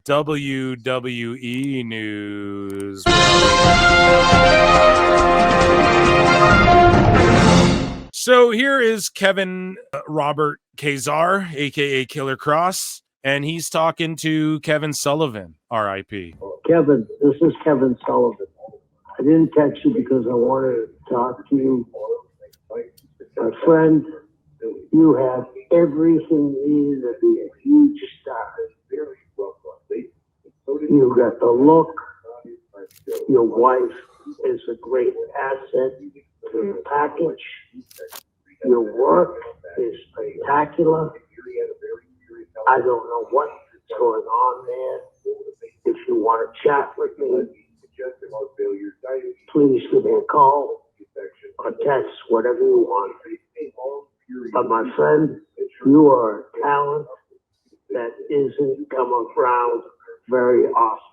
WWE news. So here is Kevin Robert Kazar, aka Killer Kross, and he's talking to Kevin Sullivan, R.I.P. Kevin, this is Kevin Sullivan. I didn't text you because I wanted to talk to you. My friend, you have everything needed to be a huge star. You got the look. Your wife is a great asset to the package. Your work is spectacular. I don't know what's going on there. If you want to chat with me, please give me a call or text, whatever you want. But my friend, you are a talent that isn't come around very often.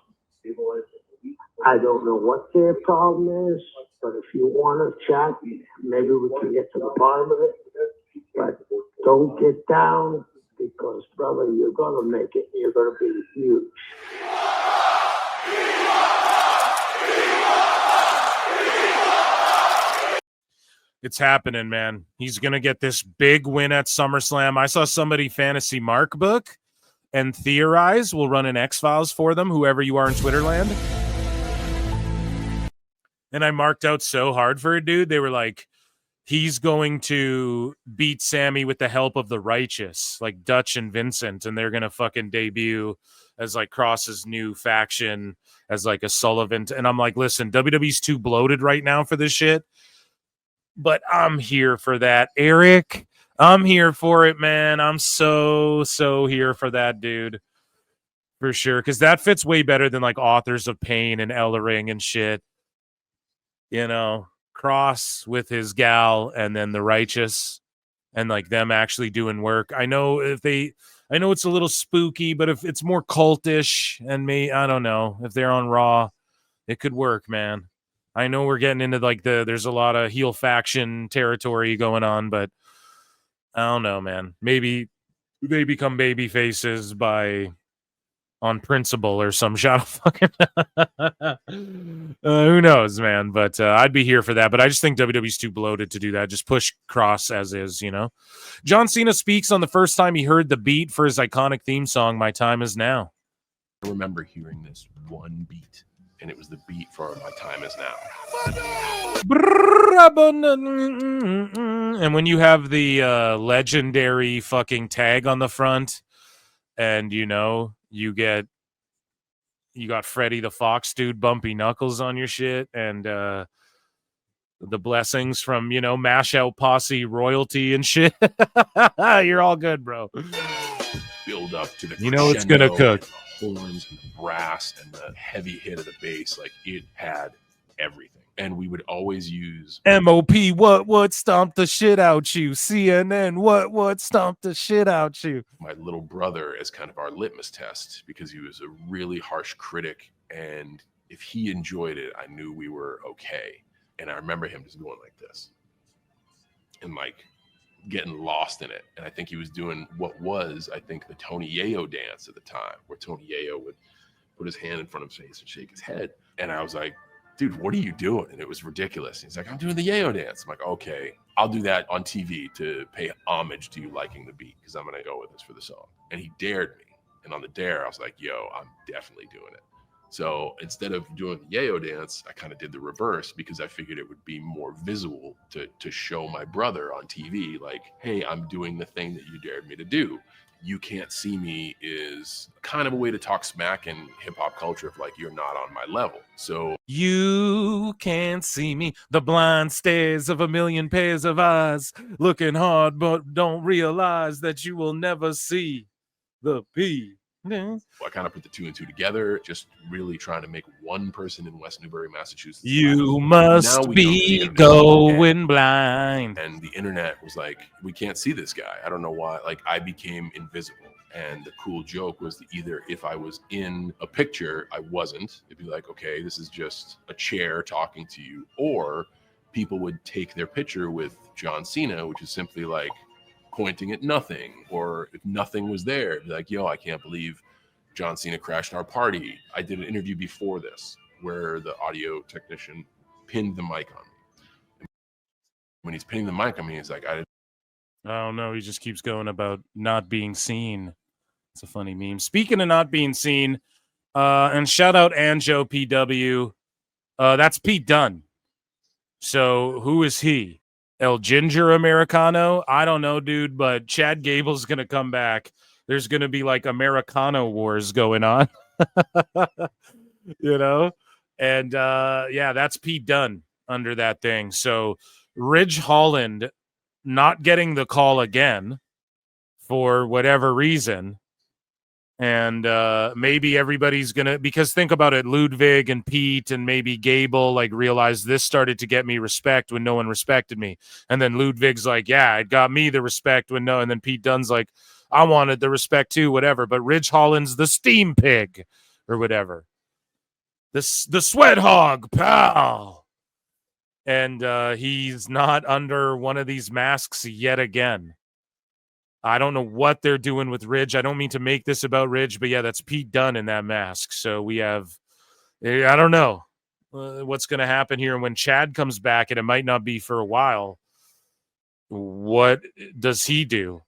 I don't know what their problem is, but if you want to chat, maybe we can get to the bottom of it. But don't get down because, brother, you're going to make it. You're going to be huge. It's happening, man. He's going to get this big win at SummerSlam. I saw somebody fantasy Mark book and theorize. We'll run an X-Files for them, whoever you are in Twitterland. And I marked out so hard for a dude. They were like, he's going to beat Sammy with the help of the Righteous, like Dutch and Vincent, and they're going to fucking debut as like Kross's new faction as like a Sullivan. And I'm like, listen, WWE's too bloated right now for this shit. But I'm here for that, Eric. I'm here for it, man. I'm so here for that, dude. For sure. Because that fits way better than like Authors of Pain and Ellering and shit. You know, Kross with his gal and then the Righteous and like them actually doing work. I know it's a little spooky, but if it's more cultish and I don't know, if they're on Raw, it could work, man. I know we're getting into like there's a lot of heel faction territory going on, but I don't know, man. Maybe they become baby faces on principle or some shot of fucking who knows, man. But I'd be here for that. But I just think WWE's too bloated to do that. Just push Kross as is, you know. John Cena speaks on the first time he heard the beat for his iconic theme song, My Time Is Now. I remember hearing this one beat. And it was the beat for My Time Is Now. And when you have the legendary fucking tag on the front, and you know, you got Freddy the Fox dude, Bumpy Knuckles on your shit, and the blessings from, you know, Mash Out Posse royalty and shit. You're all good, bro. Build up to the you know it's gonna cook. Horns and the brass and the heavy hit of the bass, like it had everything. And we would always use MOP, what stomped the shit out you? CNN, what stomped the shit out you? My little brother as kind of our litmus test, because he was a really harsh critic, and if he enjoyed it, I knew we were okay. And I remember him just going like this and like getting lost in it. And I think he was doing what was, I think, the Tony Yayo dance at the time, where Tony Yayo would put his hand in front of his face and shake his head. And I was like, dude, what are you doing? And it was ridiculous. He's like, I'm doing the Yayo dance. I'm like, okay, I'll do that on TV to pay homage to you liking the beat, because I'm going to go with this for the song. And he dared me. And on the dare, I was like, yo, I'm definitely doing it. So instead of doing the Yayo dance, I kind of did the reverse, because I figured it would be more visual to show my brother on TV, like, hey, I'm doing the thing that you dared me to do. You can't see me is kind of a way to talk smack in hip hop culture of like, you're not on my level. So you can't see me. The blind stares of a million pairs of eyes, looking hard, but don't realize that you will never see the P. I kind of put the two and two together, just really trying to make one person in West Newbury, Massachusetts. You must be going blind. And the internet was like, we can't see this guy. I don't know why. Like, I became invisible. And the cool joke was that either if I was in a picture, I wasn't. It'd be like, okay, this is just a chair talking to you. Or people would take their picture with John Cena, which is simply like pointing at nothing, or if nothing was there, it'd be like, yo, I can't believe John Cena crashed our party. I did an interview before this where the audio technician pinned the mic on me. When he's pinning the mic on me, he's like, I don't know. He just keeps going about not being seen. It's a funny meme. Speaking of not being seen, and shout out Anjo PW. That's Pete Dunne. So who is he? El Ginger Americano? I don't know, dude, but Chad Gable's going to come back. There's going to be like Americano wars going on, you know? And yeah, that's Pete Dunne under that thing. So Ridge Holland not getting the call again for whatever reason. And maybe everybody's gonna, because think about it, Ludwig and Pete and maybe Gable like realized this started to get me respect when no one respected me, and then Ludwig's like, yeah, it got me the respect when no, and then Pete Dunne's like, I wanted the respect too, whatever. But Ridge Holland's the steam pig or whatever, the sweat hog, pal, and he's not under one of these masks yet again. I don't know what they're doing with Ridge. I don't mean to make this about Ridge, but yeah, that's Pete Dunne in that mask. So we have, I don't know what's going to happen here. And when Chad comes back, and it might not be for a while, what does he do?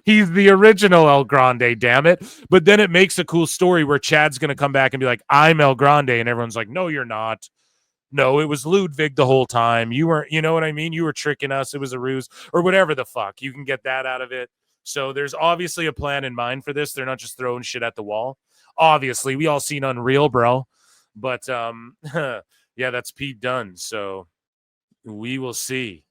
He's the original El Grande, damn it. But then it makes a cool story where Chad's going to come back and be like, I'm El Grande. And everyone's like, no, you're not. No, it was Ludwig the whole time. You weren't, you know what I mean? You were tricking us. It was a ruse or whatever the fuck. You can get that out of it. So there's obviously a plan in mind for this. They're not just throwing shit at the wall. Obviously, we all seen Unreal, bro. But yeah, that's Pete Dunne. So we will see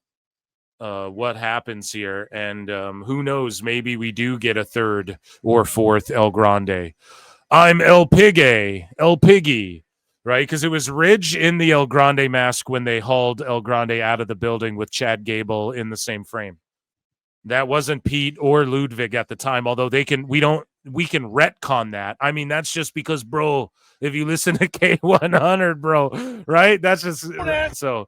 what happens here. And who knows? Maybe we do get a third or fourth El Grande. I'm El Piggy. Right, because it was Ridge in the El Grande mask when they hauled El Grande out of the building with Chad Gable in the same frame. That wasn't Pete or Ludwig at the time, although we can retcon that. I mean, that's just because, bro, if you listen to K100, bro, right? That's just so.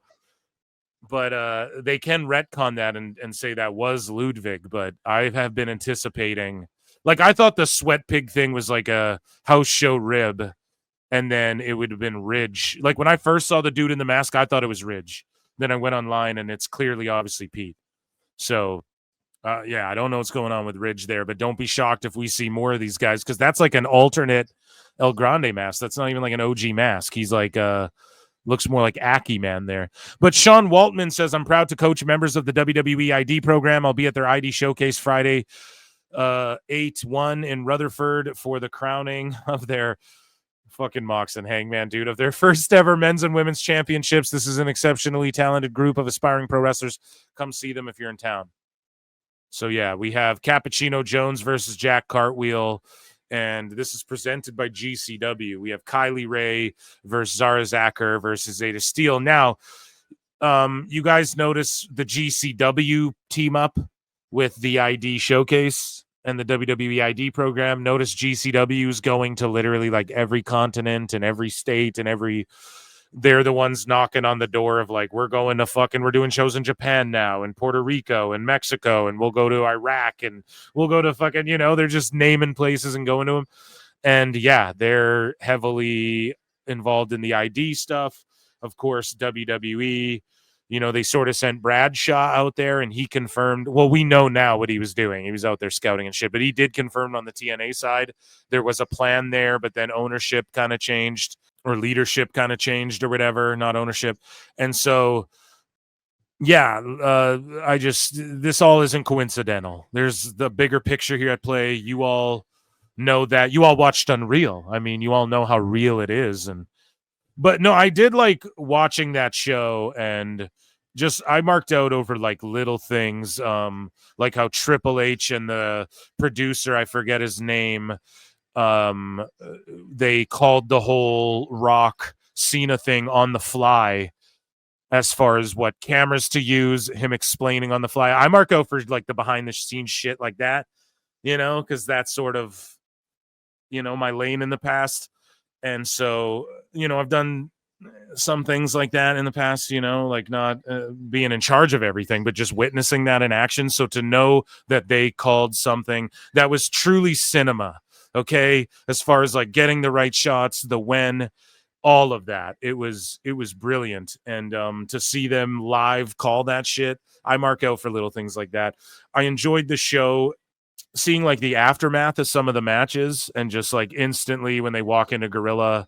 But they can retcon that and say that was Ludwig, but I have been anticipating, like, I thought the sweat pig thing was like a house show rib. And then it would have been Ridge. Like when I first saw the dude in the mask, I thought it was Ridge. Then I went online and it's clearly, obviously, Pete. So, yeah, I don't know what's going on with Ridge there, but don't be shocked if we see more of these guys because that's like an alternate El Grande mask. That's not even like an OG mask. He's like, looks more like Aki Man there. But Sean Waltman says, I'm proud to coach members of the WWE ID program. I'll be at their ID showcase Friday, 8/1 in Rutherford for the crowning of their fucking Mox and Hangman, dude, of their first ever men's and women's championships. This is an exceptionally talented group of aspiring pro wrestlers. Come see them if you're in town. So yeah, we have Cappuccino Jones versus Jack Cartwheel, and this is presented by GCW. We have Kylie Ray versus Zara Zacher versus Zeta Steel. Now, you guys notice the GCW team up with the ID showcase and the WWE ID program. Notice GCW is going to literally like every continent and every state and they're the ones knocking on the door of like, we're doing shows in Japan now and Puerto Rico and Mexico, and we'll go to Iraq and we'll go to fucking, they're just naming places and going to them. And yeah, they're heavily involved in the ID stuff. Of course, WWE, they sort of sent Bradshaw out there and he confirmed. Well, we know now what he was doing. He was out there scouting and shit, but he did confirm on the TNA side there was a plan there, but then ownership kind of changed or leadership kind of changed or whatever, not ownership. And so, yeah, this all isn't coincidental. There's the bigger picture here at play. You all know that. You all watched Unreal. I mean, you all know how real it is. But no, I did like watching that show, and just I marked out over like little things, like how Triple H and the producer, I forget his name, they called the whole Rock Cena thing on the fly as far as what cameras to use, him explaining on the fly. I mark out for like the behind the scenes shit like that, because that's sort of, my lane in the past. And so, I've done some things like that in the past, like not being in charge of everything, but just witnessing that in action. So to know that they called something that was truly cinema. Okay, as far as like getting the right shots, the when, all of that, it was brilliant. And to see them live call that shit, I mark out for little things like that. I enjoyed the show, seeing like the aftermath of some of the matches, and just like instantly when they walk into Gorilla,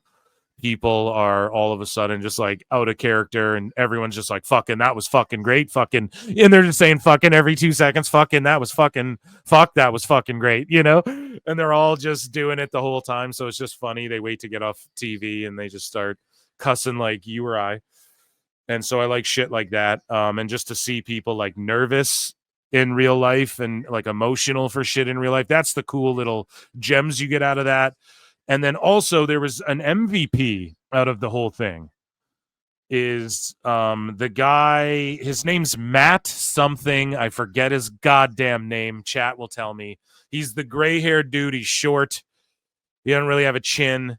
people are all of a sudden just like out of character, and everyone's just like, fucking, that was fucking great, fucking, and they're just saying fucking every 2 seconds, fucking, that was fucking, fuck, that was fucking great, you know? And they're all just doing it the whole time. So it's just funny. They wait to get off TV and they just start cussing like you or I. And so I like shit like that. And just to see people like nervous in real life and like emotional for shit in real life, that's the cool little gems you get out of that. And then also there was an MVP out of the whole thing. Is the guy, his name's Matt something. I forget his goddamn name. Chat will tell me. He's the gray-haired dude. He's short. He doesn't really have a chin.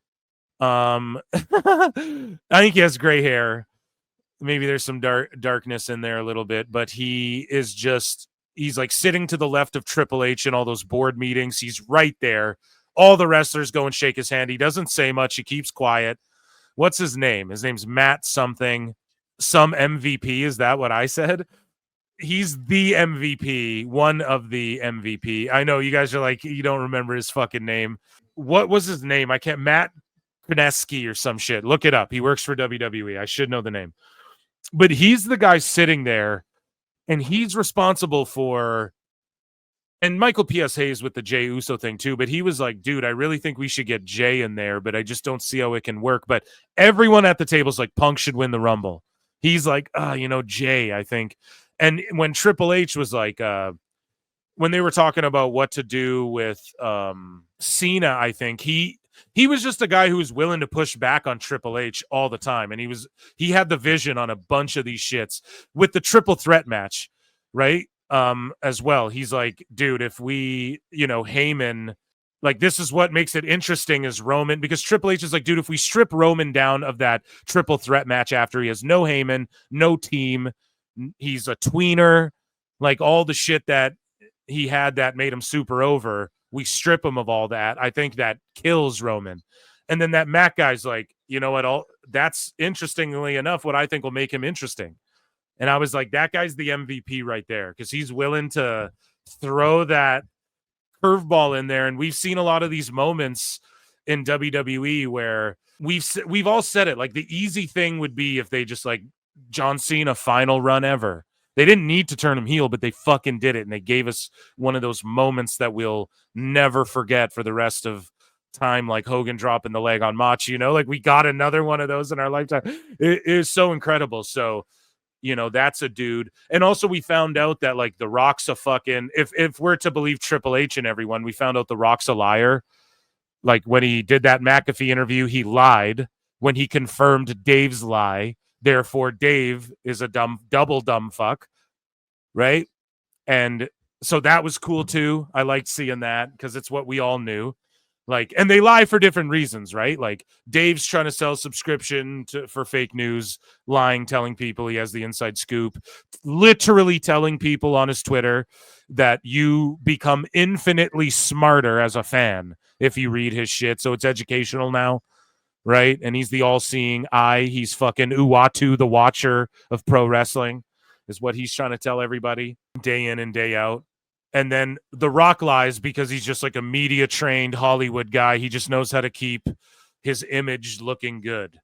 I think he has gray hair. Maybe there's some darkness in there a little bit, but he is just, he's like sitting to the left of Triple H in all those board meetings. He's right there. All the wrestlers go and shake his hand. He doesn't say much. He keeps quiet. What's his name? His name's Matt something. Some MVP. Is that what I said? He's the MVP. One of the MVP. I know you guys are like, you don't remember his fucking name. What was his name? I can't. Matt Kreneski or some shit. Look it up. He works for WWE. I should know the name. But he's the guy sitting there, and he's responsible for, and Michael P.S. Hayes with the Jey Uso thing too, but he was like, dude, I really think we should get Jey in there, but I just don't see how it can work. But everyone at the table's like, Punk should win the Rumble. He's like, Jey, I think. And when Triple H was like, when they were talking about what to do with Cena, I think he was just a guy who was willing to push back on Triple H all the time. And he had the vision on a bunch of these shits with the triple threat match, right? As well. He's like, dude, if we, Heyman, like, this is what makes it interesting is Roman, because Triple H is like, dude, if we strip Roman down of that triple threat match after he has no Heyman, no team, he's a tweener, like all the shit that he had that made him super over, we strip him of all that. I think that kills Roman. And then that Matt guy's like, you know what? That's interestingly enough what I think will make him interesting. And I was like, that guy's the MVP right there, because he's willing to throw that curveball in there. And we've seen a lot of these moments in WWE where we've all said it. Like, the easy thing would be if they just like John Cena final run ever. They didn't need to turn him heel, but they fucking did it. And they gave us one of those moments that we'll never forget for the rest of time, like Hogan dropping the leg on Mach, like we got another one of those in our lifetime. It is so incredible. So, that's a dude. And also we found out that like The Rock's a fucking, if we're to believe Triple H and everyone, we found out The Rock's a liar. Like when he did that McAfee interview, he lied when he confirmed Dave's lie. Therefore, Dave is a double dumb fuck. Right. And so that was cool too. I liked seeing that because it's what we all knew. Like, and they lie for different reasons, right? Like Dave's trying to sell subscription for fake news, lying, telling people he has the inside scoop, literally telling people on his Twitter that you become infinitely smarter as a fan if you read his shit. So it's educational now, right? And he's the all-seeing eye. He's fucking Uatu, the watcher of pro wrestling, is what he's trying to tell everybody day in and day out. And then The Rock lies because he's just like a media-trained Hollywood guy. He just knows how to keep his image looking good,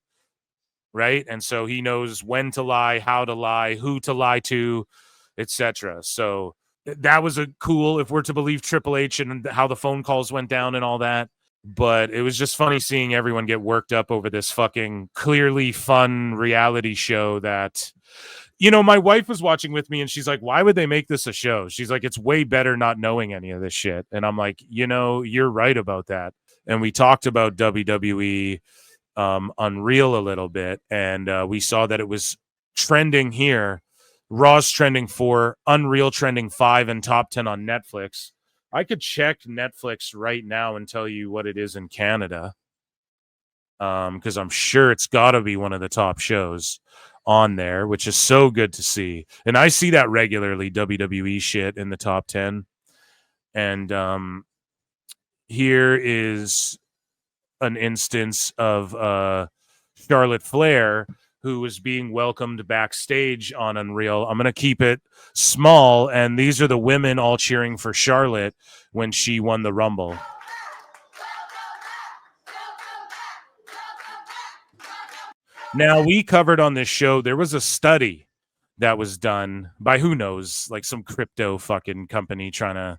right? And so he knows when to lie, how to lie, who to lie to, etc. So that was a cool, if we're to believe Triple H and how the phone calls went down and all that. But it was just funny seeing everyone get worked up over this fucking clearly fun reality show that... my wife was watching with me and she's like, why would they make this a show? She's like, it's way better not knowing any of this shit. And I'm like, you're right about that. And we talked about WWE Unreal a little bit. And we saw that it was trending here. Raw's trending 4, Unreal trending 5, and top 10 on Netflix. I could check Netflix right now and tell you what it is in Canada. Because I'm sure it's got to be one of the top shows on there, which is so good to see. And I see that regularly, WWE shit in the top 10. And here is an instance of Charlotte Flair, who was being welcomed backstage on Unreal. I'm going to keep it small, and these are the women all cheering for Charlotte when she won the Rumble. Now, we covered on this show, there was a study that was done by who knows, like some crypto fucking company trying to,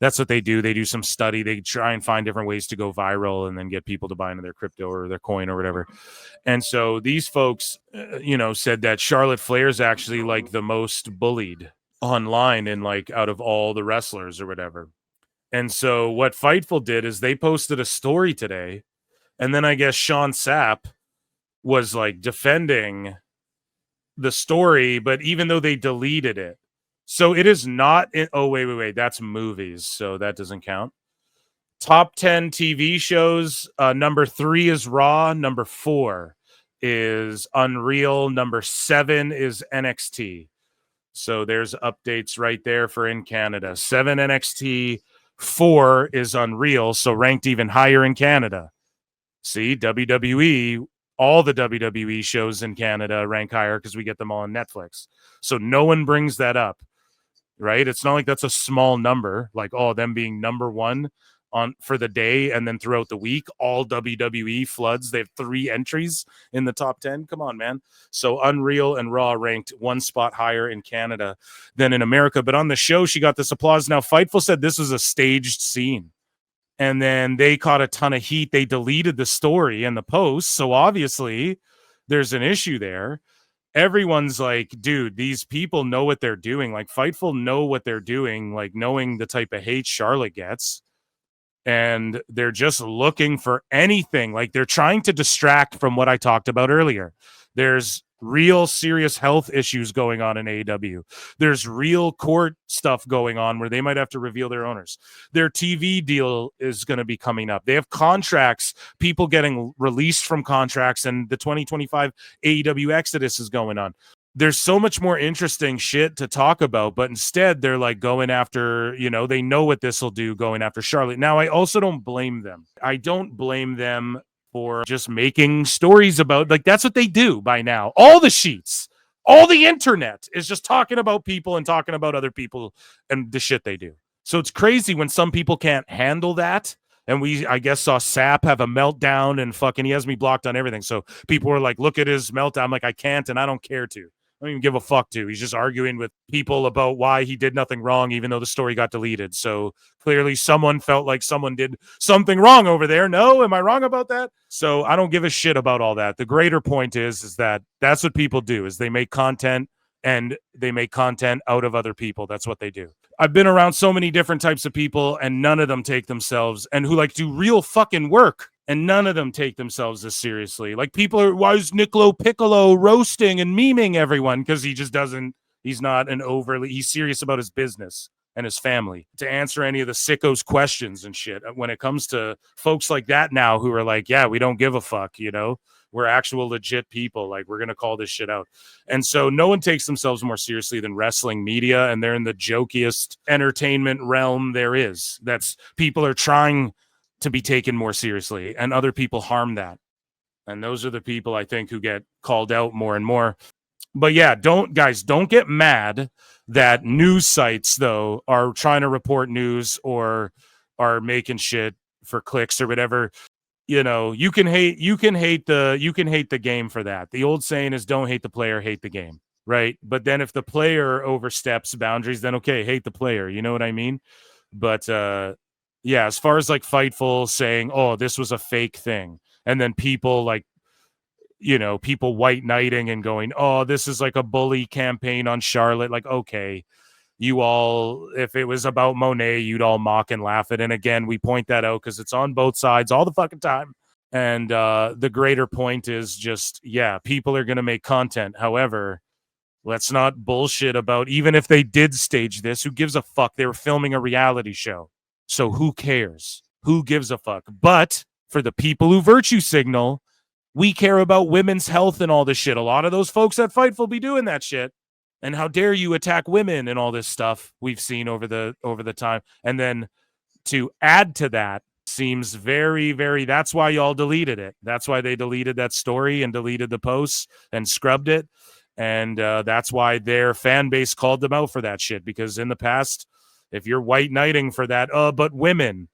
that's what they do. They do some study. They try and find different ways to go viral and then get people to buy into their crypto or their coin or whatever. And so these folks, said that Charlotte Flair is actually like the most bullied online and like out of all the wrestlers or whatever. And so what Fightful did is they posted a story today. And then I guess Sean Sapp was like defending the story, but even though they deleted it, so it is not in, oh wait, that's movies, so that doesn't count. Top 10 TV shows, number 3 is Raw, number 4 is Unreal, number 7 is NXT. So there's updates right there for in Canada. 7 NXT, 4 is Unreal, so ranked even higher in Canada. See, WWE, all the WWE shows in Canada rank higher because we get them all on Netflix. So no one brings that up, right? It's not like that's a small number, like, oh, them being number 1 on for the day and then throughout the week, all WWE floods. They have 3 entries in the top 10. Come on, man. So Unreal and Raw ranked 1 spot higher in Canada than in America. But on the show, she got this applause. Now, Fightful said this was a staged scene. And then they caught a ton of heat. They deleted the story and the post. So obviously there's an issue there. Everyone's like, dude, these people know what they're doing. Like Fightful know what they're doing, like knowing the type of hate Charlotte gets. And they're just looking for anything. Like they're trying to distract from what I talked about earlier. There's real serious health issues going on in AEW. There's real court stuff going on where they might have to reveal their owners. Their TV deal is going to be coming up. They have contracts, people getting released from contracts, and the 2025 AEW Exodus is going on. There's so much more interesting shit to talk about, but instead they're like going after, they know what this will do, going after Charlotte. Now, I also don't blame them. I don't blame them for just making stories about, like, that's what they do by now. All the sheets, all the internet is just talking about people and talking about other people and the shit they do. So it's crazy when some people can't handle that. And I guess, saw Sapp have a meltdown and fucking he has me blocked on everything. So people were like, look at his meltdown. I'm like, I can't and I don't care to. I don't even give a fuck to. He's just arguing with people about why he did nothing wrong, even though the story got deleted. So clearly someone felt like someone did something wrong over there. No, am I wrong about that? So I don't give a shit about all that. The greater point is that that's what people do, is they make content and they make content out of other people. That's what they do. I've been around so many different types of people and none of them take themselves and who like do real fucking work. And none of them take themselves as seriously. Like people are, why is Niccolo Piccolo roasting and memeing everyone? Because he just doesn't, he's not he's serious about his business and his family to answer any of the sickos questions and shit. When it comes to folks like that now who are like, yeah, we don't give a fuck, we're actual legit people. Like we're going to call this shit out. And so no one takes themselves more seriously than wrestling media. And they're in the jokiest entertainment realm there is. That's people are trying to be taken more seriously and other people harm that. And those are the people I think who get called out more and more. But yeah, don't get mad that news sites though are trying to report news or are making shit for clicks or whatever. You can hate the game for that. The old saying is don't hate the player, hate the game, right? But then if the player oversteps boundaries, then okay, hate the player, you know what I mean? But yeah, as far as like Fightful saying, oh, this was a fake thing. And then people like, people white knighting and going, oh, this is like a bully campaign on Charlotte. Like, okay, you all, if it was about Monet, you'd all mock and laugh at it. And again, we point that out because it's on both sides all the fucking time. And the greater point is just, yeah, people are going to make content. However, let's not bullshit about, even if they did stage this, who gives a fuck? They were filming a reality show. So who cares? Who gives a fuck? But for the people who virtue signal, we care about women's health and all this shit. A lot of those folks at Fightful be doing that shit. And how dare you attack women and all this stuff we've seen over the time. And then to add to that, seems very, very, that's why y'all deleted it. That's why they deleted that story and deleted the posts and scrubbed it. And that's why their fan base called them out for that shit. Because in the past, if you're white knighting for that, but women,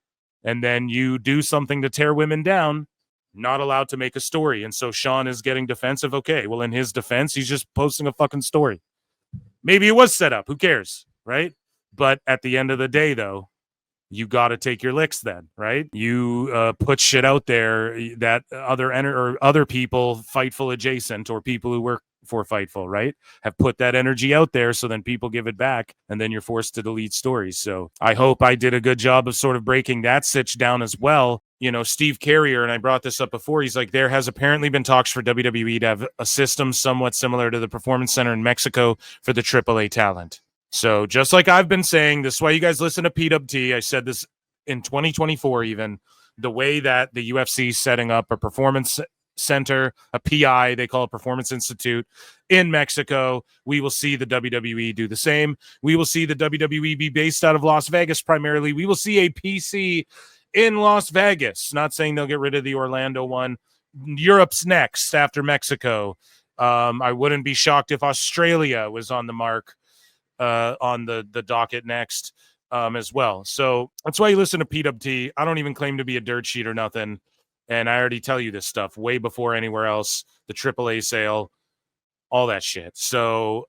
and then you do something to tear women down, not allowed to make a story. And so Sean is getting defensive. Okay, well, in his defense, he's just posting a fucking story. Maybe it was set up. Who cares, right? But at the end of the day, though, you got to take your licks then, right? You put shit out there that other people, Fightful adjacent, or people who work for Fightful, right, have put that energy out there, so then people give it back, and then you're forced to delete stories. So I hope I did a good job of sort of breaking that sitch down as well. You know, Steve Carrier, and I brought this up before, he's like, there has apparently been talks for WWE to have a system somewhat similar to the Performance Center in Mexico for the AAA talent. So just like I've been saying, this is why you guys listen to PWT. I said this in 2024 even, the way that the UFC is setting up a performance center, a PI, they call it Performance Institute, in Mexico. We will see the WWE do the same. We will see the WWE be based out of Las Vegas primarily. We will see a PC in Las Vegas. Not saying they'll get rid of the Orlando one. Europe's next after Mexico. I wouldn't be shocked if Australia was on the mark, on the docket next as well. So that's why you listen to PWT. I don't even claim to be a dirt sheet or nothing. And I already tell you this stuff way before anywhere else, the AAA sale, all that shit. So,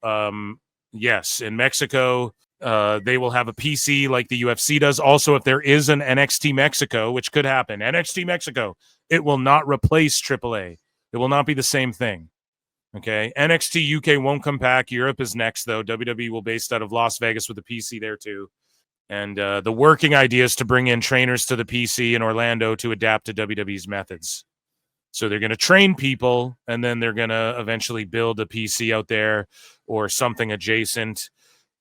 yes, in Mexico, they will have a PC like the UFC does. Also, if there is an NXT Mexico, which could happen, NXT Mexico, it will not replace AAA. It will not be the same thing. Okay, NXT UK won't come back. Europe is next, though. WWE will be based out of Las Vegas with a PC there, too. And the working idea is to bring in trainers to the PC in Orlando to adapt to WWE's methods. So they're going to train people, and then they're going to eventually build a PC out there or something adjacent.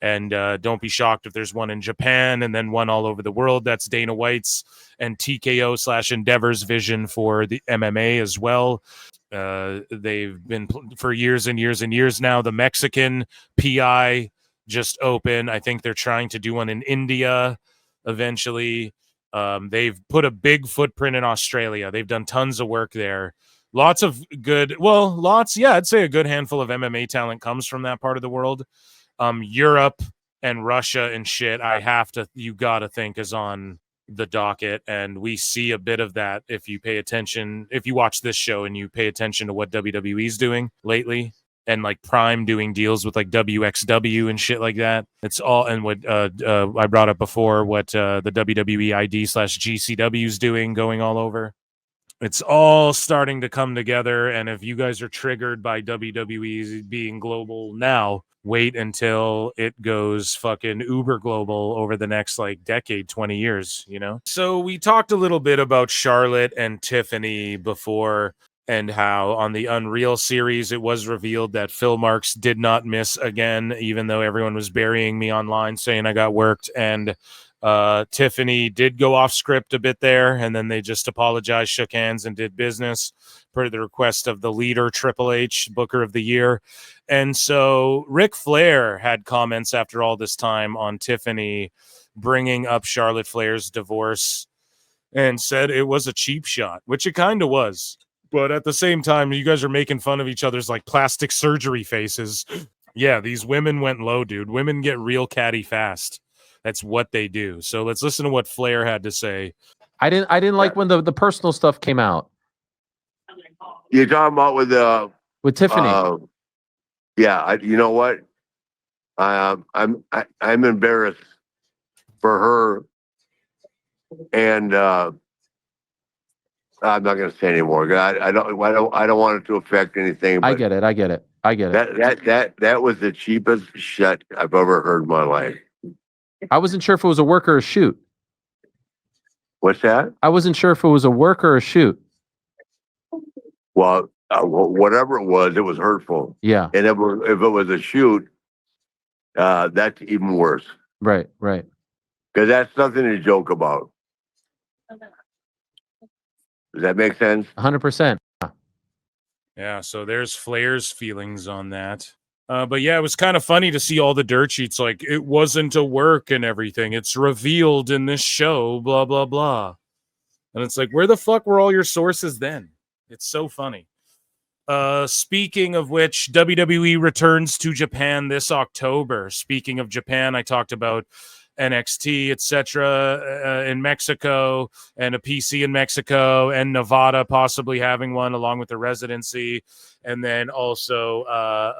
And don't be shocked if there's one in Japan and then one all over the world. That's Dana White's and TKO/Endeavor's vision for the MMA as well. They've been for years and years and years now. The Mexican PI just open. I think they're trying to do one in India eventually. They've put a big footprint in Australia. They've done tons of work there. Lots of good, I'd say a good handful of MMA talent comes from that part of the world. Europe and Russia and shit, you gotta think is on the docket, and we see a bit of that if you pay attention, if you watch this show and you pay attention to what WWE's doing lately. And like Prime doing deals with like WXW and shit like that. It's all, and what I brought up before, what the WWE ID/GCW is doing, going all over. It's all starting to come together. And if you guys are triggered by WWE being global now, wait until it goes fucking uber global over the next like decade, 20 years, you know? So we talked a little bit about Charlotte and Tiffany before, and how on the Unreal series, it was revealed that Phil Marks did not miss again, even though everyone was burying me online saying I got worked. And Tiffany did go off script a bit there, and then they just apologized, shook hands, and did business per the request of the leader, Triple H, Booker of the Year. And so Ric Flair had comments after all this time on Tiffany bringing up Charlotte Flair's divorce and said it was a cheap shot, which it kind of was. But at the same time, you guys are making fun of each other's like plastic surgery faces. Yeah, these women went low, dude. Women get real catty fast. That's what they do. So let's listen to what Flair had to say. I didn't like when the personal stuff came out. You're talking about with Tiffany. Yeah, you know what? I'm embarrassed for her, and I'm not going to say anymore. I don't want it to affect anything. I get it. That was the cheapest shit I've ever heard in my life. I wasn't sure if it was a work or a shoot. What's that? I wasn't sure if it was a work or a shoot. Well, whatever it was hurtful. Yeah. And if it was a shoot, that's even worse. Right. Because that's nothing to joke about. Does that make sense? 100%. Yeah, so there's Flair's feelings on that. But yeah, it was kind of funny to see all the dirt sheets, like, it wasn't a work and everything. It's revealed in this show, blah, blah, blah. And it's like, where the fuck were all your sources then? It's so funny. Speaking of which, WWE returns to Japan this October. Speaking of Japan, I talked about NXT, etc. In Mexico, and a PC in Mexico, and Nevada possibly having one along with the residency, and then also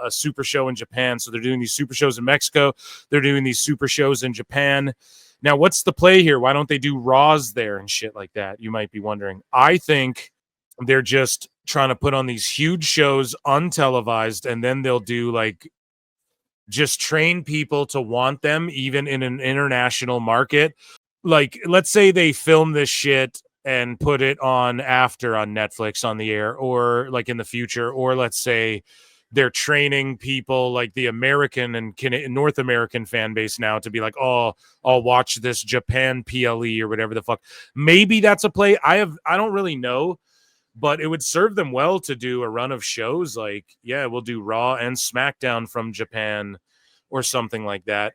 a super show in Japan. So they're doing these super shows in Mexico. They're doing these super shows in Japan. Now, what's the play here? Why don't they do Raws there and shit like that? You might be wondering. I think they're just trying to put on these huge shows untelevised, and then they'll do like just train people to want them even in an international market. Like, let's say they film this shit and put it on after on Netflix on the air, or like in the future, or let's say they're training people like the American and North American fan base now to be like, oh, I'll watch this Japan PLE or whatever the fuck. Maybe that's a play. I don't really know, but it would serve them well to do a run of shows like, yeah, we'll do Raw and SmackDown from Japan or something like that.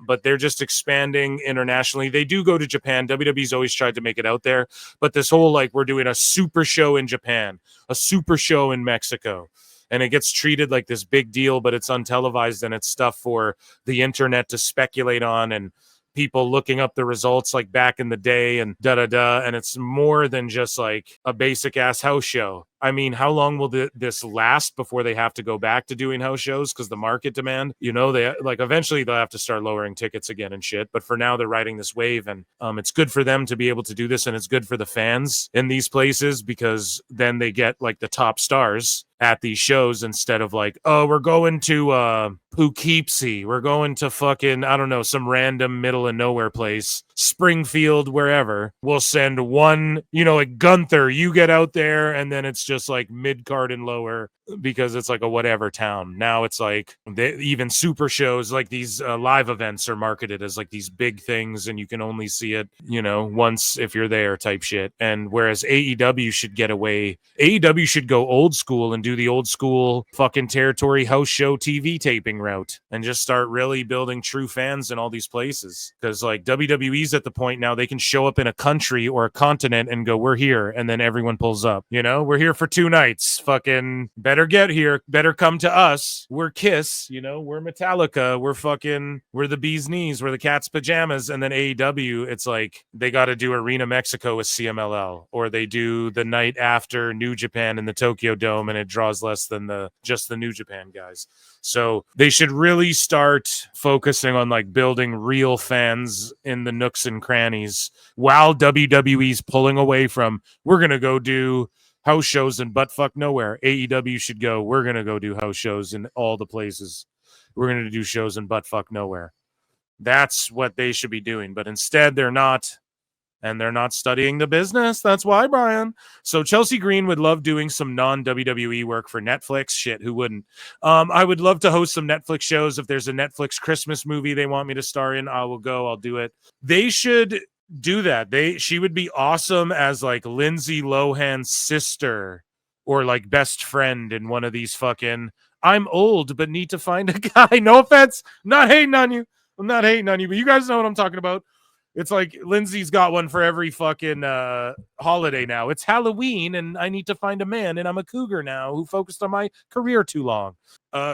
But they're just expanding internationally. They do go to Japan. WWE's always tried to make it out there, but this whole like, we're doing a super show in Japan, a super show in Mexico, and it gets treated like this big deal, but it's untelevised and it's stuff for the internet to speculate on and people looking up the results like back in the day and and it's more than just like a basic ass house show. I mean, how long will this last before they have to go back to doing house shows? Because the market demand, you know, they like eventually they'll have to start lowering tickets again and shit. But for now, they're riding this wave, and it's good for them to be able to do this, and it's good for the fans in these places because then they get like the top stars at these shows instead of like, oh, we're going to Poughkeepsie, we're going to fucking, I don't know, some random middle of nowhere place, Springfield, wherever. We'll send one, you know, like Gunther, you get out there, and then it's just like mid card and lower because it's like a whatever town. Now it's like even super shows like these live events are marketed as like these big things, and you can only see it, you know, once if you're there type shit. And whereas AEW should get away, AEW should go old school and do the old school fucking territory house show TV taping route and just start really building true fans in all these places. Because like WWE's at the point now they can show up in a country or a continent and go, we're here, and then everyone pulls up, you know, we're here for 2 nights, fucking better get here, better come to us, we're Kiss, you know, we're Metallica, we're the bee's knees, we're the cat's pajamas. And then AEW, it's like they got to do Arena Mexico with CMLL, or they do the night after New Japan in the Tokyo Dome and it draws less than just the New Japan guys. So they should really start focusing on like building real fans in the nooks and crannies while WWE's pulling away from, we're going to go do house shows in buttfuck nowhere. AEW should go, we're going to go do house shows in all the places. We're going to do shows in buttfuck nowhere. That's what they should be doing. But instead, they're not. And they're not studying the business. That's why, Brian. So Chelsea Green would love doing some non-WWE work for Netflix. Shit, who wouldn't? I would love to host some Netflix shows. If there's a Netflix Christmas movie they want me to star in, I will go. I'll do it. They should do that. She would be awesome as like Lindsay Lohan's sister or like best friend in one of these fucking, I'm old but need to find a guy. No offense. I'm not hating on you, but you guys know what I'm talking about. It's like Lindsay's got one for every fucking holiday now. It's Halloween and I need to find a man, and I'm a cougar now who focused on my career too long.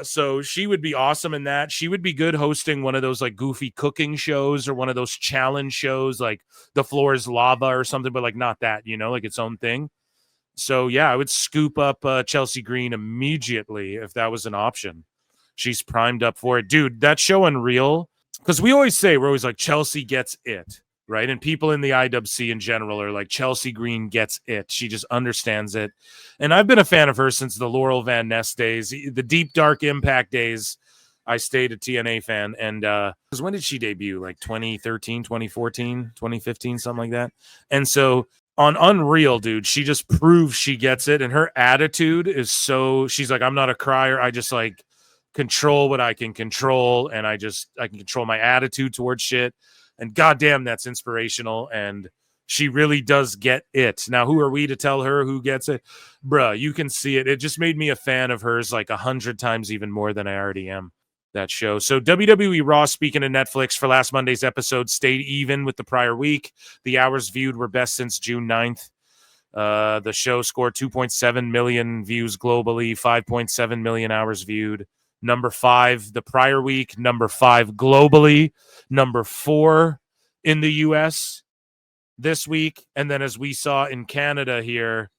So she would be awesome in that. She would be good hosting one of those like goofy cooking shows or one of those challenge shows like The Floor is Lava or something, but like not that, you know, like its own thing. So yeah, I would scoop up Chelsea Green immediately if that was an option. She's primed up for it. Dude, that show Unreal, because we're always like, Chelsea gets it, right? And people in the IWC in general are like, Chelsea Green gets it. She just understands it. And I've been a fan of her since the Laurel Van Ness days, the Deep Dark Impact days. I stayed a TNA fan. And because when did she debut? Like 2013, 2014, 2015, something like that. And so on Unreal, dude, she just proves she gets it. And her attitude is she's like, I'm not a crier. I just like control what I can control, and I can control my attitude towards shit, and goddamn, that's inspirational. And she really does get it. Now, who are we to tell her who gets it? Bruh, you can see it. It just made me a fan of hers like 100 times even more than I already am. that show. So WWE Raw, speaking of Netflix, for last Monday's episode, stayed even with the prior week. The hours viewed were best since June 9th. The show scored 2.7 million views globally, 5.7 million hours viewed. Number 5 the prior week, number 5 globally, number 4 in the US this week. And then as we saw in Canada here,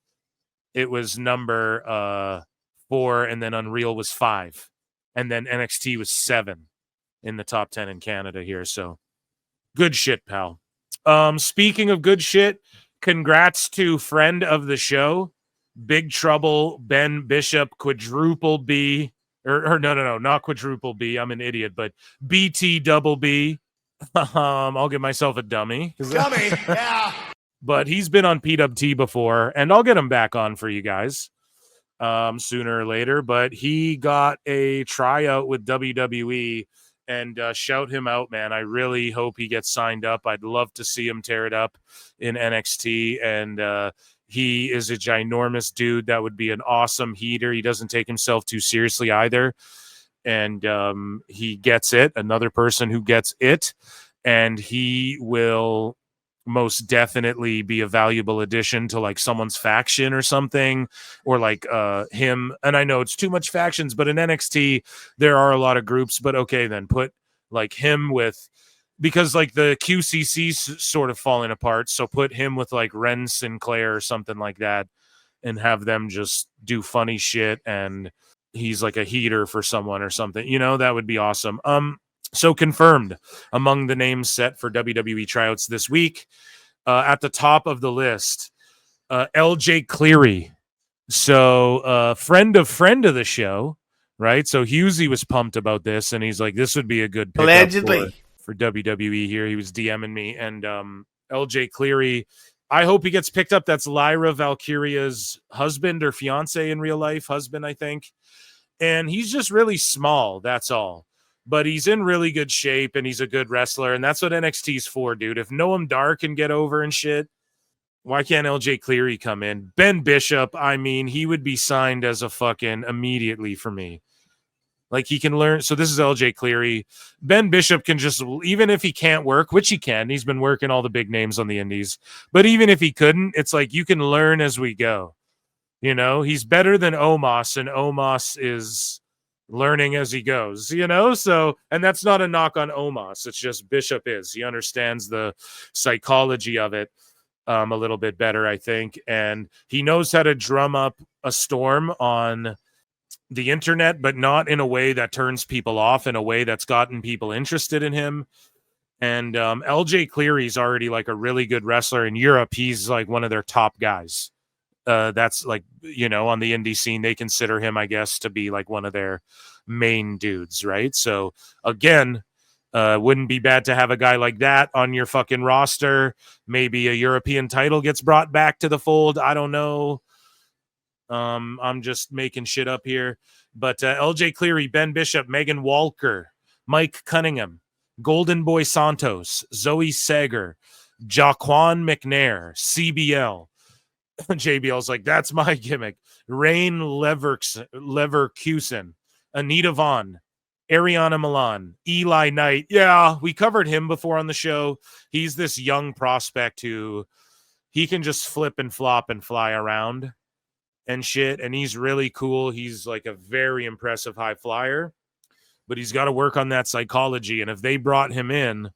it was number 4, and then Unreal was 5. And then NXT was 7 in the top 10 in Canada here. So good shit, pal. Speaking of good shit, congrats to friend of the show, Big Trouble Ben Bishop, quadruple B. Or no, not quadruple B. I'm an idiot, but BT double B. I'll give myself a dummy. Dummy, yeah. But he's been on PWT before, and I'll get him back on for you guys sooner or later. But he got a tryout with WWE, and shout him out, man. I really hope he gets signed up. I'd love to see him tear it up in NXT, and he is a ginormous dude. That would be an awesome heater. He doesn't take himself too seriously either. And he gets it. Another person who gets it. And he will most definitely be a valuable addition to like someone's faction or something, or like him. And I know it's too much factions, but in NXT, there are a lot of groups. But okay, then put like him with, because like the QCC's sort of falling apart. So put him with like Ren Sinclair or something like that, and have them just do funny shit. And he's like a heater for someone or something, you know, that would be awesome. So confirmed among the names set for WWE tryouts this week, at the top of the list, LJ Cleary. So friend of the show, right? So Husey was pumped about this, and he's like, this would be a good pickup Allegedly for WWE here. He was DMing me, and LJ Cleary, I hope he gets picked up. That's Lyra Valkyria's husband or fiance in real life, husband, I think. And he's just really small, that's all. But he's in really good shape, and he's a good wrestler, and that's what NXT's for, dude. If Noam Dar can get over and shit, why can't LJ Cleary come in? Ben Bishop, I mean, he would be signed as a fucking immediately for me. Like, he can learn. So this is LJ Cleary. Ben Bishop can just, even if he can't work, which he can, he's been working all the big names on the indies. But even if he couldn't, it's like you can learn as we go. You know, he's better than Omos, and Omos is learning as he goes, you know? So, and that's not a knock on Omos. It's just Bishop is. He understands the psychology of it a little bit better, I think. And he knows how to drum up a storm on the internet, but not in a way that turns people off, in a way that's gotten people interested in him. And LJ Cleary's already like a really good wrestler in Europe. He's like one of their top guys. That's like, you know, on the indie scene, they consider him, I guess, to be like one of their main dudes, right? So again, wouldn't be bad to have a guy like that on your fucking roster. Maybe a European title gets brought back to the fold. I don't know. I'm just making shit up here. But LJ Cleary, Ben Bishop, Megan Walker, Mike Cunningham, Golden Boy Santos, Zoe Sager, Jaquan McNair, CBL. JBL's like, that's my gimmick. Rain Leverkusen, Anita Vaughn, Ariana Milan, Eli Knight. Yeah, we covered him before on the show. He's this young prospect who he can just flip and flop and fly around and shit. And he's really cool. He's like a very impressive high flyer, but he's got to work on that psychology. And if they brought him in,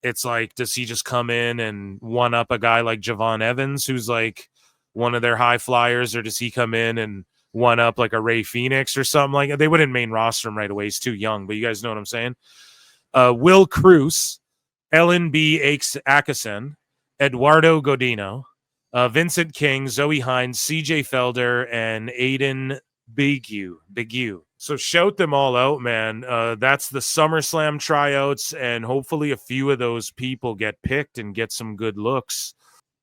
it's like, does he just come in and one up a guy like Javon Evans, who's like one of their high flyers, or does he come in and one up like a Ray Phoenix or something like that? They wouldn't main roster him right away. He's too young, but you guys know what I'm saying. Will Cruz, LNB Akasen, Eduardo Godino, Vincent King, Zoe Hines, CJ Felder, and Aiden Bigu. So shout them all out, man. That's the SummerSlam tryouts, and hopefully a few of those people get picked and get some good looks.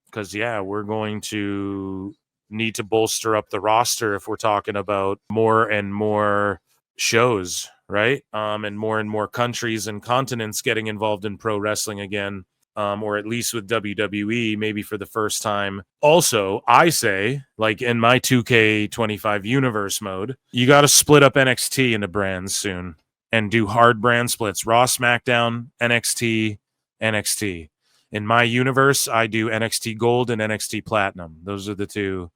Because, yeah, we're going to need to bolster up the roster if we're talking about more and more shows, right? And more countries and continents getting involved in pro wrestling again, or at least with WWE, maybe for the first time. Also, I say, like in my 2K25 universe mode, you got to split up NXT into brands soon. and do hard brand splits. Raw, SmackDown, NXT, NXT. In my universe, I do NXT Gold and NXT Platinum. Those are the two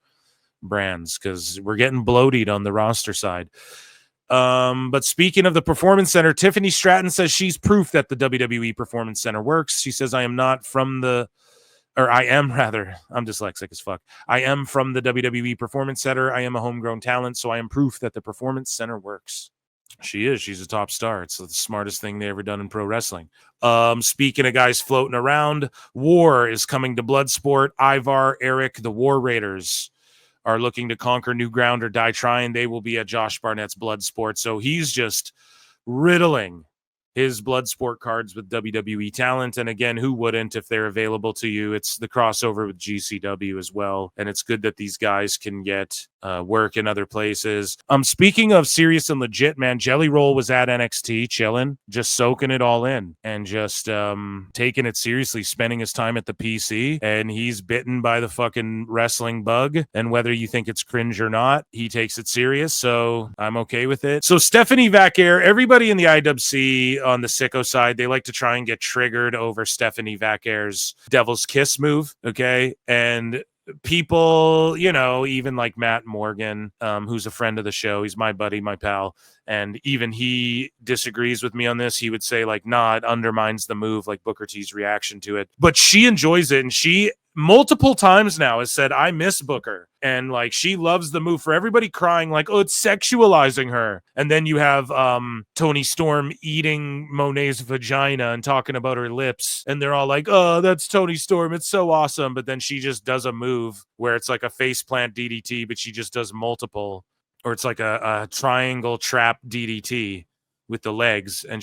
brands because we're getting bloated on the roster side. But speaking of the Performance Center, Tiffany Stratton says she's proof that the WWE Performance Center works. She says, I am from the WWE Performance Center. I am a homegrown talent, so I am proof that the Performance Center works. She is. She's a top star. It's the smartest thing they ever done in pro wrestling. Speaking of guys floating around, War is coming to Bloodsport. Ivar, Eric, the War Raiders are looking to conquer new ground or die trying. They will be at Josh Barnett's Bloodsport. So he's just riddling his Bloodsport cards with WWE talent. And again, who wouldn't if they're available to you? It's the crossover with GCW as well. And it's good that these guys can get work in other places. Speaking of serious and legit, man, Jellyroll was at NXT chilling, just soaking it all in and just taking it seriously, spending his time at the PC. And he's bitten by the fucking wrestling bug. And whether you think it's cringe or not, he takes it serious. So I'm okay with it. So Stephanie Vaquer, everybody in the IWC on the sicko side, they like to try and get triggered over Stephanie Vaquer's Devil's Kiss move. Okay. And people, you know, even like Matt Morgan, who's a friend of the show, he's my buddy, my pal, and even he disagrees with me on this. He would say like, nah, it undermines the move, like Booker T's reaction to it, but she enjoys it. And she multiple times now has said, I miss Booker. And like, she loves the move. For everybody crying like, oh, it's sexualizing her. And then you have Toni Storm eating Monet's vagina and talking about her lips. And they're all like, oh, that's Toni Storm. It's so awesome. But then she just does a move where it's like a faceplant DDT, but she just does multiple, or it's like a triangle trap DDT with the legs, and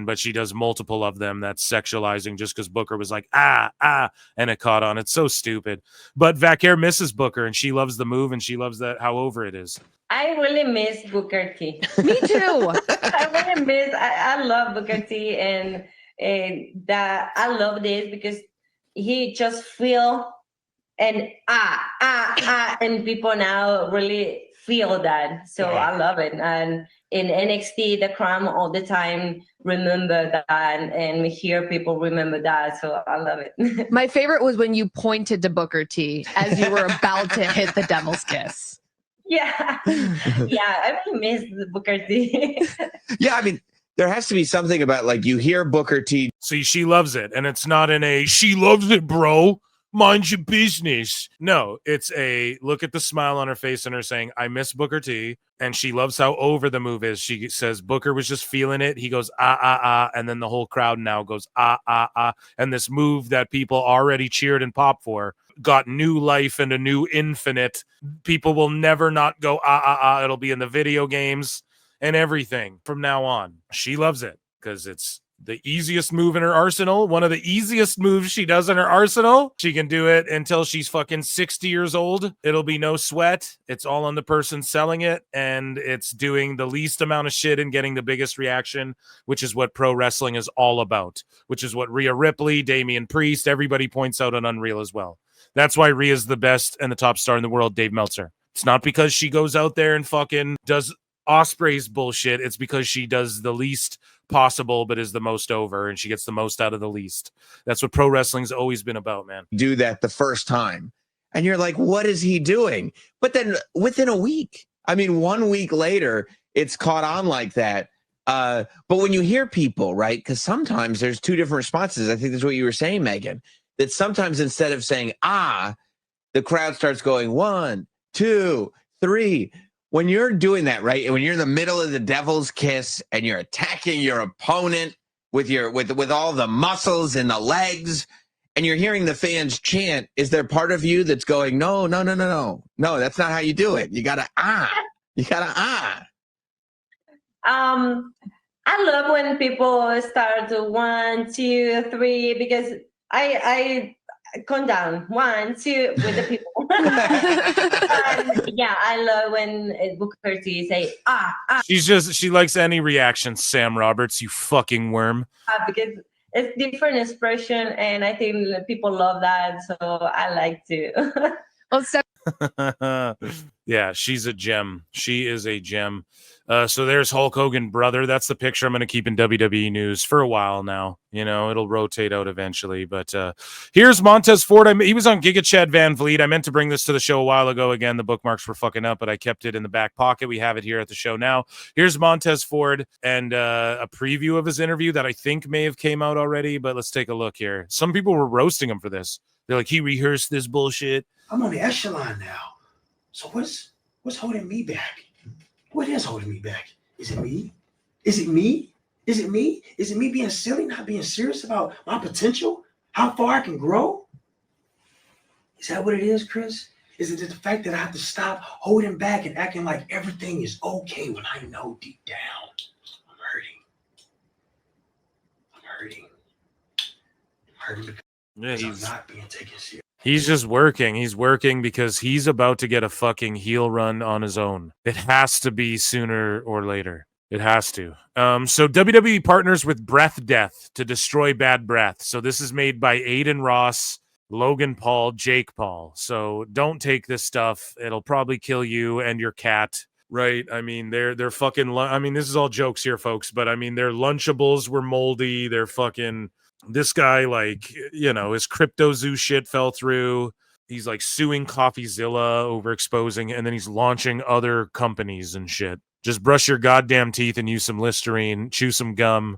but she does multiple of them. That's sexualizing just because Booker was like, and it caught on. It's so stupid. But Vaquer misses Booker, and she loves the move, and she loves that how over it is. I really miss Booker T. Me too. I love Booker T, and that I love this because he just feel and and people now really feel that. So I love it. And in NXT, the crowd all the time remember that, and we hear people remember that. So I love it. My favorite was when you pointed to Booker T as you were about to hit the Devil's Kiss. Yeah, I really miss the Booker T. Yeah, I mean, there has to be something about like you hear Booker T. See, she loves it, and it's not in a she loves it, bro. Mind your business. No, it's a look at the smile on her face and her saying, I miss Booker T. And she loves how over the move is. She says Booker was just feeling it. He goes, and then the whole crowd now goes, and this move that people already cheered and popped for got new life and a new infinite. People will never not go, It'll be in the video games and everything from now on. She loves it because it's the easiest move in her arsenal. One of the easiest moves she does in her arsenal. She can do it until she's fucking 60 years old. It'll be no sweat. It's all on the person selling it. And it's doing the least amount of shit and getting the biggest reaction, which is what pro wrestling is all about, which is what Rhea Ripley, Damian Priest, everybody points out on Unreal as well. That's why Rhea's the best and the top star in the world, Dave Meltzer. It's not because she goes out there and fucking does Osprey's bullshit. It's because she does the least possible but is the most over, and she gets the most out of the least. That's what pro wrestling's always been about, man. Do that the first time and you're like, what is he doing? But then within a week, I mean 1 week later, it's caught on like that. But when you hear people, right, because sometimes there's two different responses. I think that's what you were saying, Megan, that sometimes instead of saying the crowd starts going 1, 2, 3. When you're doing that, right, and when you're in the middle of the Devil's Kiss and you're attacking your opponent with all the muscles and the legs, and you're hearing the fans chant, is there part of you that's going, no, that's not how you do it. You gotta I love when people start to 1, 2, 3 because I count down 1, 2 with the people. I love when Booker T say She likes any reaction. Sam Roberts, you fucking worm. Because it's different expression, and I think people love that, so I like to. Well, Yeah, she's a gem. She is a gem. So there's Hulk Hogan brother. That's the picture I'm going to keep in WWE news for a while now. You know, it'll rotate out eventually. But here's Montez Ford. He was on Giga Chad Van Vliet. I meant to bring this to the show a while ago. Again, the bookmarks were fucking up, but I kept it in the back pocket. We have it here at the show now. Here's Montez Ford and a preview of his interview that I think may have came out already, but let's take a look here. Some people were roasting him for this. They're like, he rehearsed this bullshit. I'm on the echelon now. So what's holding me back? What is holding me back? Is it me? Is it me? Is it me? Is it me being silly, not being serious about my potential? How far I can grow? Is that what it is, Chris? Is it the fact that I have to stop holding back and acting like everything is okay when I know deep down I'm hurting? I'm hurting because I'm not being taken serious. He's just working. He's working because he's about to get a fucking heel run on his own. It has to be sooner or later. It has to. So WWE partners with Breath Death to destroy bad breath. So this is made by Aiden Ross, Logan Paul, Jake Paul. So don't take this stuff. It'll probably kill you and your cat. Right? I mean, they're fucking. I mean, this is all jokes here, folks. But I mean, their Lunchables were moldy. They're fucking. This guy, like, you know, his Crypto Zoo shit fell through. He's like suing CoffeeZilla over exposing, and then he's launching other companies and shit. Just brush your goddamn teeth and use some Listerine, chew some gum.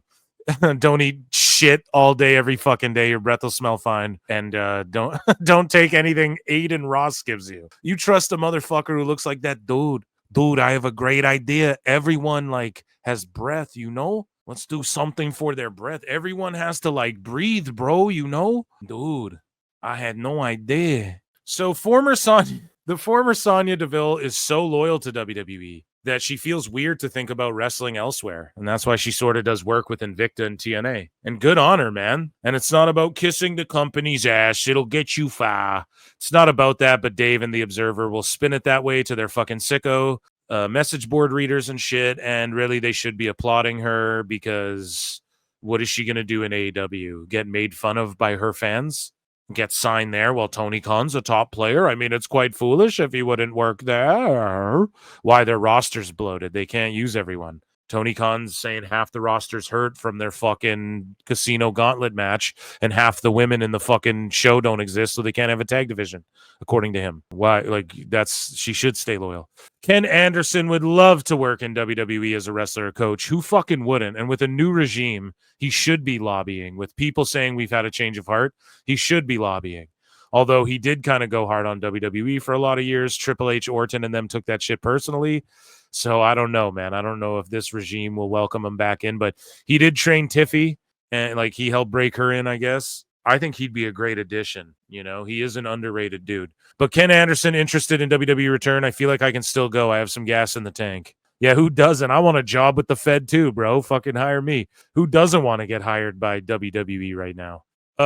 Don't eat shit all day, every fucking day. Your breath will smell fine. And don't take anything Aiden Ross gives you. You trust a motherfucker who looks like that dude. Dude, I have a great idea. Everyone, like, has breath, you know? Let's do something for their breath. Everyone has to, like, breathe, bro, you know? Dude, I had no idea. So the former Sonya Deville is so loyal to WWE that she feels weird to think about wrestling elsewhere. And that's why she sort of does work with Invicta and TNA. And good on her, man. And it's not about kissing the company's ass. It'll get you far. It's not about that, but Dave and the Observer will spin it that way to their fucking sicko message board readers and shit, and really they should be applauding her because what is she going to do in AEW? Get made fun of by her fans? Get signed there while Tony Khan's a top player? I mean, it's quite foolish if he wouldn't work there. Why? Their roster's bloated. They can't use everyone. Tony Khan's saying half the roster's hurt from their fucking casino gauntlet match, and half the women in the fucking show don't exist, so they can't have a tag division, according to him. Why? Like, she should stay loyal. Ken Anderson would love to work in WWE as a wrestler or coach. Who fucking wouldn't? And with a new regime, he should be lobbying. With people saying we've had a change of heart, he should be lobbying. Although he did kind of go hard on WWE for a lot of years. Triple H, Orton, and them took that shit personally. So I don't know, man. I don't know if this regime will welcome him back in, but he did train Tiffy, and like he helped break her in, I guess. I think he'd be a great addition. You know, he is an underrated dude. But Ken Anderson interested in WWE return. I feel like I can still go. I have some gas in the tank. Yeah, who doesn't? I want a job with the Fed too, bro. Fucking hire me. Who doesn't want to get hired by WWE right now?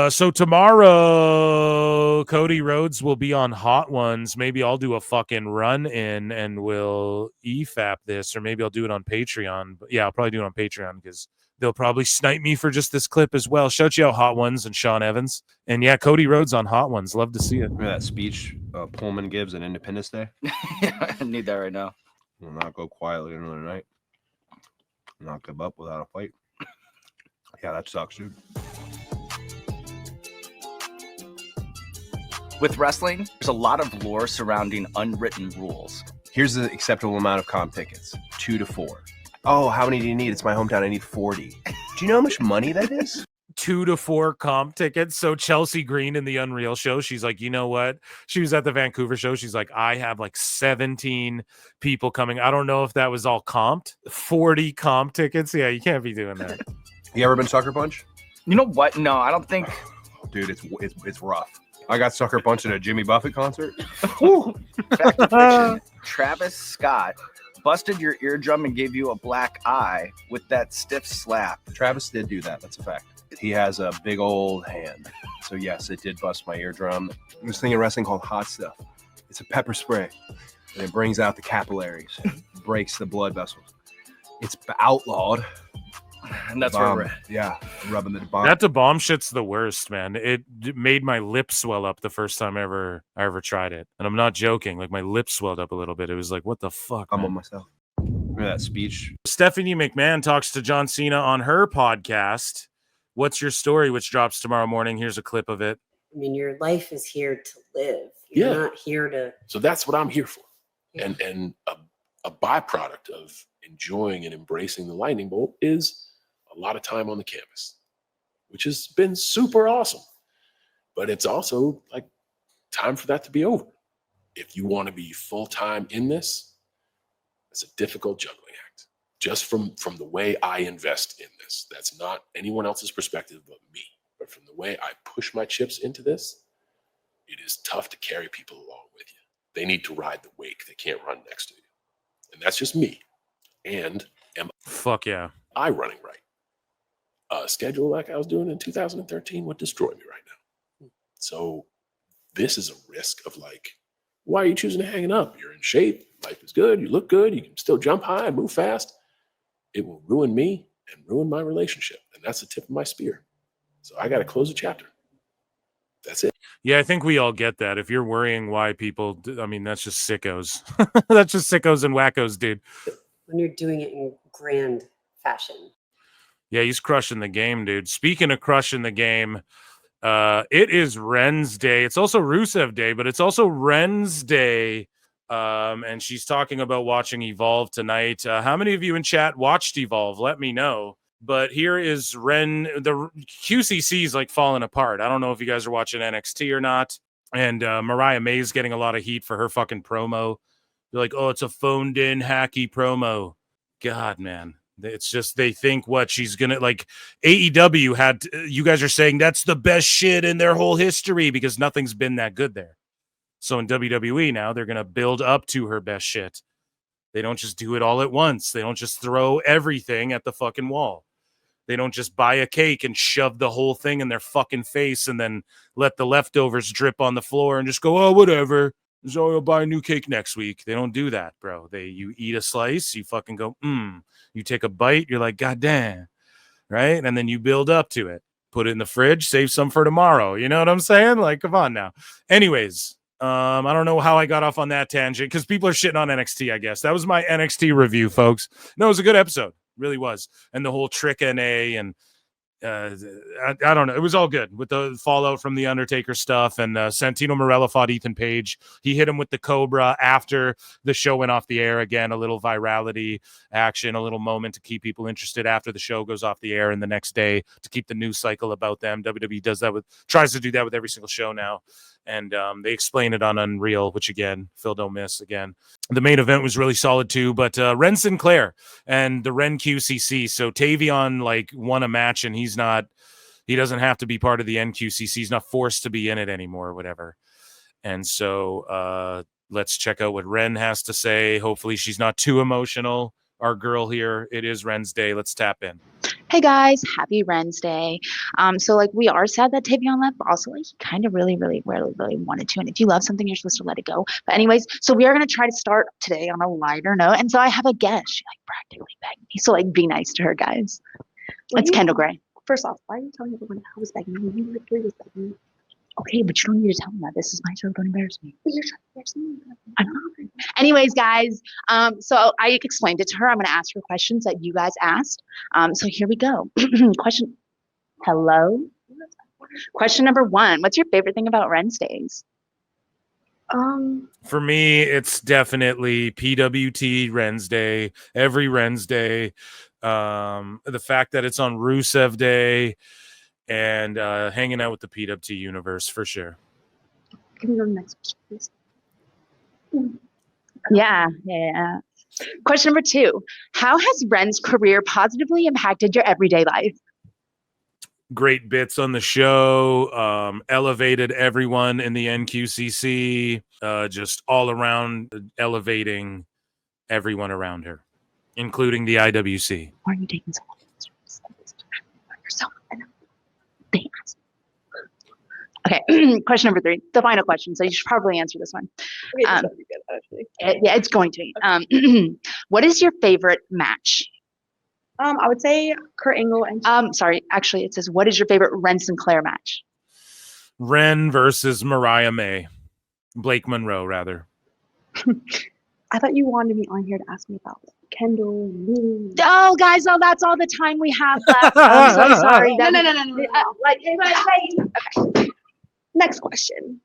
So tomorrow, Cody Rhodes will be on Hot Ones. Maybe I'll do a fucking run in and we'll EFAP this, or maybe I'll do it on Patreon. But yeah, I'll probably do it on Patreon because they'll probably snipe me for just this clip as well. Shout you out, Hot Ones and Sean Evans. And yeah, Cody Rhodes on Hot Ones. Love to see it. Remember that speech Pullman gives at Independence Day? Yeah, I need that right now. Will not go quietly another night. Not give up without a fight. Yeah, that sucks, dude. With wrestling, there's a lot of lore surrounding unwritten rules. Here's the acceptable amount of comp tickets, 2 to 4. Oh, how many do you need? It's my hometown. I need 40. Do you know how much money that is? 2 to 4 comp tickets. So Chelsea Green in the Unreal show, she's like, you know what? She was at the Vancouver show. She's like, I have like 17 people coming. I don't know if that was all comped. 40 comp tickets. Yeah, you can't be doing that. You ever been Sucker Punch? You know what? No, I don't think. Dude, it's rough. I got Sucker Punched at a Jimmy Buffett concert. Fact or fiction, Travis Scott busted your eardrum and gave you a black eye with that stiff slap. Travis did do that. That's a fact. He has a big old hand. So yes, it did bust my eardrum. There's a thing in wrestling called hot stuff. It's a pepper spray. And it brings out the capillaries. Breaks the blood vessels. It's outlawed. And that's where we're at. Yeah, rubbing the bomb. That bomb shit's the worst, man. It made my lips swell up the first time I ever tried it, and I'm not joking. Like my lips swelled up a little bit. It was like, what the fuck? I'm man? on myself. Remember that speech? Stephanie McMahon talks to John Cena on her podcast. What's Your Story, which drops tomorrow morning. Here's a clip of it. I mean, your life is here to live. You're not here to. So that's what I'm here for. And a byproduct of enjoying and embracing the lightning bolt is a lot of time on the canvas, which has been super awesome. But it's also like time for that to be over. If you want to be full-time in this, it's a difficult juggling act. Just from the way I invest in this. That's not anyone else's perspective but me. But from the way I push my chips into this, it is tough to carry people along with you. They need to ride the wake. They can't run next to you. And that's just me. And fuck yeah, I running right? A schedule like I was doing in 2013 would destroy me right now. So this is a risk of like, why are you choosing to hang it up? You're in shape. Life is good. You look good. You can still jump high and move fast. It will ruin me and ruin my relationship. And that's the tip of my spear. So I got to close a chapter. That's it. Yeah, I think we all get that. If you're worrying why people, I mean, that's just sickos. That's just sickos and wackos, dude. When you're doing it in grand fashion. Yeah, he's crushing the game, dude. Speaking of crushing the game, it is Wrensday. It's also Rusev Day, but it's also Wrensday. And she's talking about watching Evolve tonight. How many of you in chat watched Evolve? Let me know. But here is the QCC is like falling apart. I don't know if you guys are watching NXT or not. And Mariah May's getting a lot of heat for her fucking promo. They're like, oh, it's a phoned in hacky promo. God, man. It's just they think what she's gonna like. AEW had you guys are saying that's the best shit in their whole history because nothing's been that good there. So in WWE now they're gonna build up to her best shit. They don't just do it all at once. They don't just throw everything at the fucking wall. They don't just buy a cake and shove the whole thing in their fucking face and then let the leftovers drip on the floor and just go, oh, whatever. So I'll buy a new cake next week. They don't do that, bro. You eat a slice, you fucking go, You take a bite, you're like, God damn, right? And then you build up to it. Put it in the fridge, save some for tomorrow. You know what I'm saying? Like, come on now. Anyways, I don't know how I got off on that tangent because people are shitting on NXT, I guess. That was my NXT review, folks. No, it was a good episode. Really was. And the whole Trick NA and I don't know. It was all good with the fallout from the Undertaker stuff. And Santino Marella fought Ethan Page. He hit him with the Cobra after the show went off the air. Again, a little virality action, a little moment to keep people interested after the show goes off the air and the next day to keep the news cycle about them. WWE does that tries to do that with every single show now. And they explain it on Unreal, which again, Phil don't miss again. The main event was really solid too, but Ren Sinclair and the Ren QCC. So Tavion like won a match and he doesn't have to be part of the NQCC. He's not forced to be in it anymore or whatever. And so let's check out what Ren has to say. Hopefully she's not too emotional. Our girl here, it is Wrensday. Let's tap in. Hey guys, happy Wrensday. So like we are sad that Tavion left, but also like he kind of really wanted to. And if you love something, you're supposed to let it go. But anyways, so we are gonna try to start today on a lighter note. And so I have a guest. She like practically begged me. So like be nice to her, guys. It's Kendall Gray. First off, why are you telling everyone I was begging you? You literally was begging me. Okay, but you don't need to tell them that. This is my show. Don't embarrass me. But you're trying to embarrass me. I know. Anyways, guys, so I explained it to her. I'm going to ask her questions that you guys asked. So here we go. Hello. Question number 1. What's your favorite thing about Wrensdays? For me, it's definitely PWT Wrensday. Every Wrensday. The fact that it's on Rusev Day. And hanging out with the PWT universe for sure. Can we go to the next question, please? Yeah. Question number 2. How has Ren's career positively impacted your everyday life? Great bits on the show, elevated everyone in the NQCC, just all around elevating everyone around her, including the IWC. Why are you taking so long? Okay, question number 3, the final question. So you should probably answer this one. Okay, this be good, actually. Yeah, it's going to be. What is your favorite match? I would say Kurt Angle and. Sorry, actually, it says, what is your favorite Ren Sinclair match? Ren versus Mariah May, Blake Monroe, rather. I thought you wanted me on here to ask me about it. Kendall. Oh, guys, that's all the time we have left. I'm so sorry. No. Okay. Next question.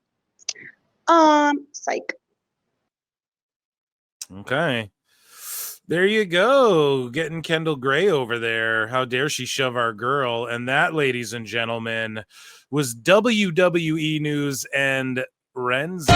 Psych. Okay. There you go. Getting Kendall Gray over there. How dare she shove our girl? And that, ladies and gentlemen, was WWE News and Wrensday.